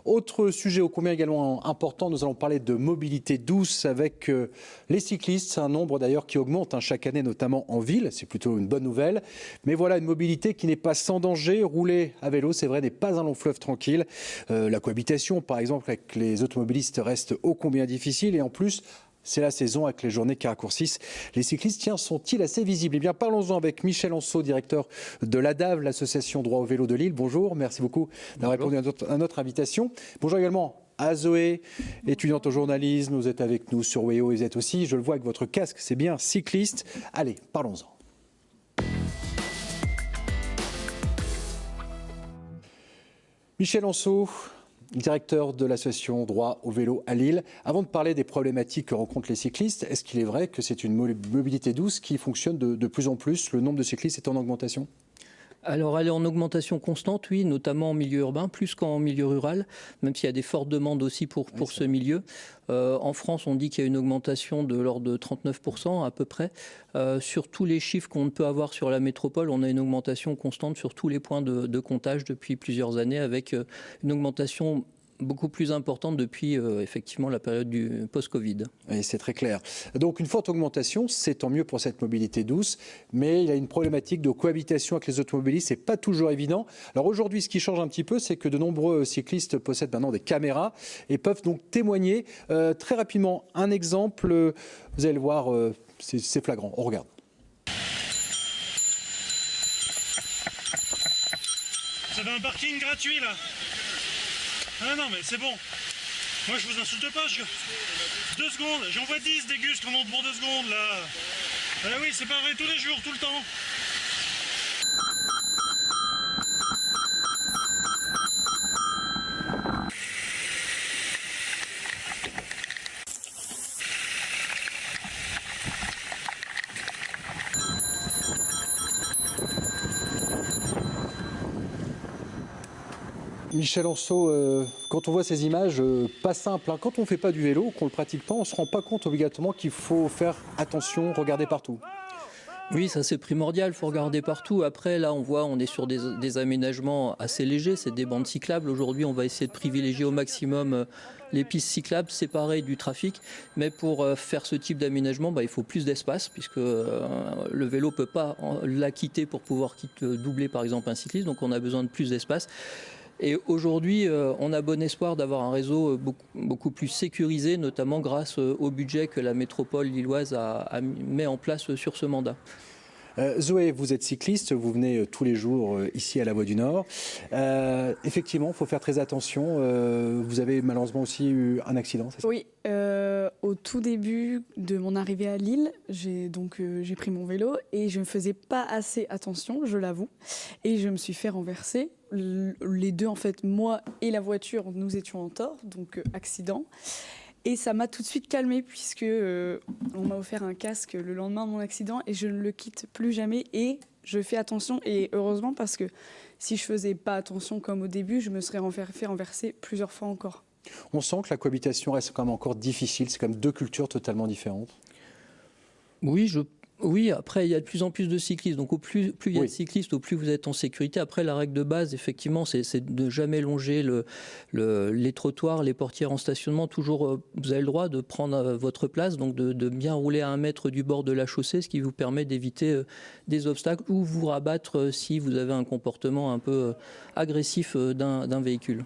Autre sujet ô combien également important, nous allons parler de mobilité douce avec les cyclistes. Un nombre d'ailleurs qui augmente chaque année, notamment en ville. C'est plutôt une bonne nouvelle. Mais voilà, une mobilité qui n'est pas sans danger. Rouler à vélo, c'est vrai, n'est pas un long fleuve tranquille. La cohabitation, par exemple, avec les automobilistes reste ô combien difficile. Et en plus, c'est la saison avec les journées qui raccourcissent. Les cyclistes, sont-ils assez visibles? Eh bien, parlons-en avec Michel Anceau, directeur de l'ADAV, l'association Droit au vélo de Lille. Bonjour, merci beaucoup d'avoir répondu à notre invitation. Bonjour également à Zoé, étudiante au journalisme. Vous êtes avec nous sur WEO et vous êtes aussi, je le vois avec votre casque, c'est bien cycliste. Allez, parlons-en. Michel Anceau, directeur de l'association Droit au vélo à Lille. Avant de parler des problématiques que rencontrent les cyclistes, est-ce qu'il est vrai que c'est une mobilité douce qui fonctionne de plus en plus? Le nombre de cyclistes est en augmentation? Alors elle est en augmentation constante, oui, notamment en milieu urbain, plus qu'en milieu rural, même s'il y a des fortes demandes aussi pour ce milieu. En France, on dit qu'il y a une augmentation de l'ordre de 39% à peu près. Sur tous les chiffres qu'on peut avoir sur la métropole, on a une augmentation constante sur tous les points de comptage depuis plusieurs années, avec une augmentation beaucoup plus importante depuis effectivement la période du post-Covid. Et c'est très clair. Donc une forte augmentation, c'est tant mieux pour cette mobilité douce, mais il y a une problématique de cohabitation avec les automobilistes, c'est pas toujours évident. Alors aujourd'hui, ce qui change un petit peu, c'est que de nombreux cyclistes possèdent maintenant des caméras et peuvent donc témoigner. Très rapidement, un exemple, vous allez le voir, c'est flagrant, on regarde. Vous avez un parking gratuit là? Ah non mais c'est bon. Moi je vous insulte pas, 2 secondes, j'envoie 10 des gus qui en ont pour 2 secondes là. Ah oui, c'est pareil tous les jours, tout le temps. Michel Anceau, quand on voit ces images, pas simples, hein. Quand on ne fait pas du vélo, qu'on ne le pratique pas, on ne se rend pas compte obligatoirement qu'il faut faire attention, regarder partout. Oui, ça c'est primordial, il faut regarder partout. Après, là, on est sur des aménagements assez légers, c'est des bandes cyclables. Aujourd'hui, on va essayer de privilégier au maximum les pistes cyclables séparées du trafic. Mais pour faire ce type d'aménagement, il faut plus d'espace, puisque le vélo ne peut pas la quitter pour pouvoir doubler par exemple un cycliste, donc on a besoin de plus d'espace. Et aujourd'hui, on a bon espoir d'avoir un réseau beaucoup plus sécurisé, notamment grâce au budget que la métropole lilloise met en place sur ce mandat. Zoé, vous êtes cycliste, vous venez tous les jours ici à la Voie du Nord. Effectivement, il faut faire très attention. Vous avez malheureusement aussi eu un accident, c'est ça? Oui, au tout début de mon arrivée à Lille, j'ai pris mon vélo et je ne faisais pas assez attention, je l'avoue. Et je me suis fait renverser. Les deux, en fait, moi et la voiture, nous étions en tort, donc accident. Et ça m'a tout de suite calmée puisque on m'a offert un casque le lendemain de mon accident et je ne le quitte plus jamais et je fais attention. Et heureusement parce que si je faisais pas attention comme au début, je me serais fait renverser plusieurs fois encore. On sent que la cohabitation reste quand même encore difficile, c'est quand même deux cultures totalement différentes. Oui, après, il y a de plus en plus de cyclistes. Donc, plus il y a de cyclistes, au plus vous êtes en sécurité. Après, la règle de base, effectivement, c'est de ne jamais longer les trottoirs, les portières en stationnement. Toujours, vous avez le droit de prendre votre place, donc de bien rouler à 1 mètre du bord de la chaussée, ce qui vous permet d'éviter des obstacles ou vous rabattre si vous avez un comportement un peu agressif d'un véhicule.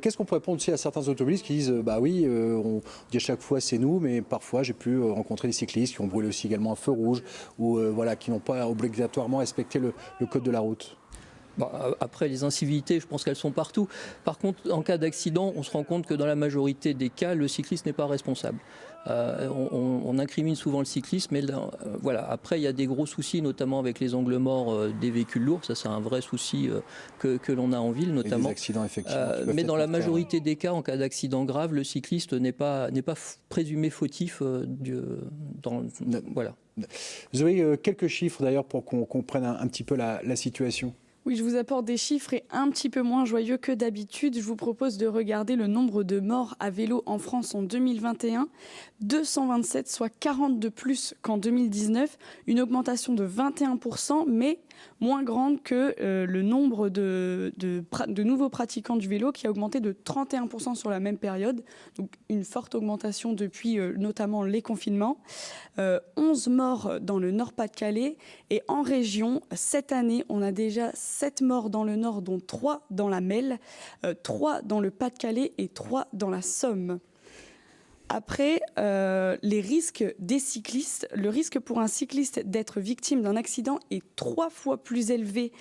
Qu'est-ce qu'on peut répondre aussi à certains automobilistes qui disent on dit à chaque fois c'est nous, mais parfois j'ai pu rencontrer des cyclistes qui ont brûlé aussi également un feu rouge ou qui n'ont pas obligatoirement respecté le code de la route? Après, les incivilités, je pense qu'elles sont partout. Par contre, en cas d'accident, on se rend compte que dans la majorité des cas, le cycliste n'est pas responsable. On incrimine souvent le cycliste, mais voilà. Après, il y a des gros soucis, notamment avec les angles morts des véhicules lourds. Ça, c'est un vrai souci que l'on a en ville, notamment. Et des accidents, effectivement. Mais dans la majorité des cas, en cas d'accident grave, le cycliste n'est pas présumé fautif. Voilà. Zoé, quelques chiffres d'ailleurs pour qu'on comprenne un petit peu la situation. Oui, je vous apporte des chiffres et un petit peu moins joyeux que d'habitude. Je vous propose de regarder le nombre de morts à vélo en France en 2021. 227, soit 40 de plus qu'en 2019. Une augmentation de 21%, mais moins grande que le nombre de nouveaux pratiquants du vélo qui a augmenté de 31% sur la même période. Donc une forte augmentation depuis notamment les confinements. 11 morts dans le Nord-Pas-de-Calais et en région, cette année, on a déjà 7 morts dans le Nord, dont 3 dans la Melle, 3 dans le Pas-de-Calais et 3 dans la Somme. Après, les risques des cyclistes, le risque pour un cycliste d'être victime d'un accident est 3 fois plus élevé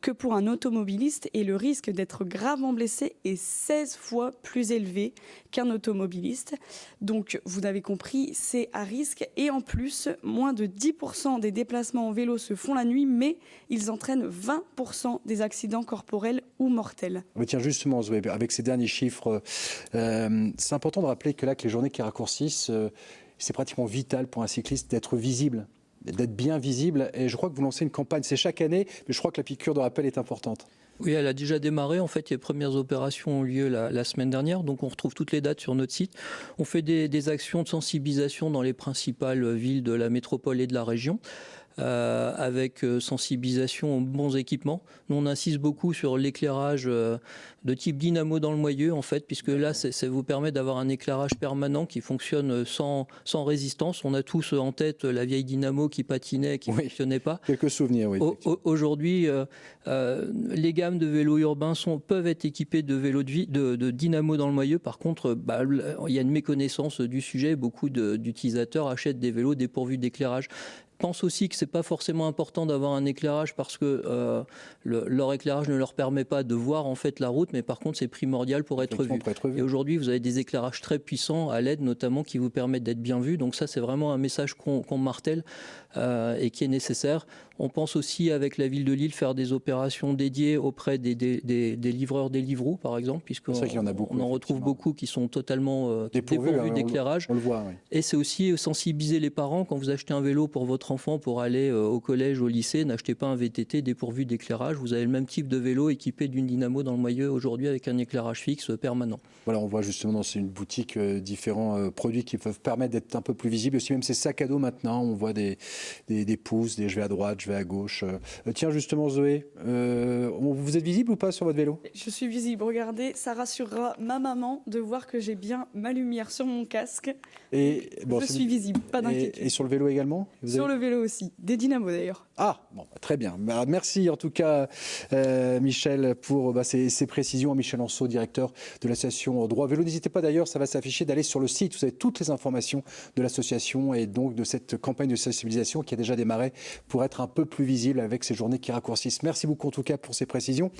que pour un automobiliste et le risque d'être gravement blessé est 16 fois plus élevé qu'un automobiliste. Donc, vous avez compris, c'est à risque et en plus, moins de 10% des déplacements en vélo se font la nuit, mais ils entraînent 20% des accidents corporels ou mortels. Mais tiens, justement, Zoé, avec ces derniers chiffres, c'est important de rappeler que là, que les journées qui raccourcissent, c'est pratiquement vital pour un cycliste d'être visible, d'être bien visible. Et je crois que vous lancez une campagne, c'est chaque année, mais je crois que la piqûre de rappel est importante. Oui, elle a déjà démarré. En fait, les premières opérations ont lieu la semaine dernière. Donc, on retrouve toutes les dates sur notre site. On fait des actions de sensibilisation dans les principales villes de la métropole et de la région. Avec sensibilisation aux bons équipements. Nous, on insiste beaucoup sur l'éclairage de type dynamo dans le moyeu, en fait, puisque là, ça vous permet d'avoir un éclairage permanent qui fonctionne sans résistance. On a tous en tête la vieille dynamo qui patinait, qui ne fonctionnait pas. Quelques souvenirs, oui. Aujourd'hui, les gammes de vélos urbains peuvent être équipées de vélos de dynamo dans le moyeu. Par contre, il y a une méconnaissance du sujet. Beaucoup d'utilisateurs achètent des vélos dépourvus d'éclairage. Je pense aussi que ce n'est pas forcément important d'avoir un éclairage parce que leur éclairage ne leur permet pas de voir en fait la route, mais par contre c'est primordial pour être vu. Et aujourd'hui, vous avez des éclairages très puissants à LED notamment qui vous permettent d'être bien vu. Donc ça, c'est vraiment un message qu'on martèle et qui est nécessaire. On pense aussi avec la ville de Lille faire des opérations dédiées auprès des livreurs Deliveroo par exemple, puisqu'on en retrouve beaucoup qui sont totalement dépourvus d'éclairage. On le voit, oui. Et c'est aussi sensibiliser les parents quand vous achetez un vélo pour votre enfant pour aller au collège, au lycée, n'achetez pas un VTT dépourvu d'éclairage. Vous avez le même type de vélo équipé d'une dynamo dans le moyeu aujourd'hui avec un éclairage fixe permanent. Voilà, on voit justement dans une boutique différents produits qui peuvent permettre d'être un peu plus visibles. Aussi même ces sacs à dos maintenant, on voit des pouces, des je vais à droite, je vais à gauche. Tiens justement Zoé, vous êtes visible ou pas sur votre vélo? Je suis visible, regardez, ça rassurera ma maman de voir que j'ai bien ma lumière sur mon casque. Et je suis visible, pas d'inquiétude. Et sur le vélo également? Sur le vélo aussi, des dynamos d'ailleurs. Ah, bon, très bien. Merci en tout cas Michel pour ces précisions. Michel Anceau, directeur de l'association Droit Vélo. N'hésitez pas d'ailleurs, ça va s'afficher, d'aller sur le site. Vous avez toutes les informations de l'association et donc de cette campagne de sensibilisation qui a déjà démarré pour être un peu plus visible avec ces journées qui raccourcissent. Merci beaucoup en tout cas pour ces précisions.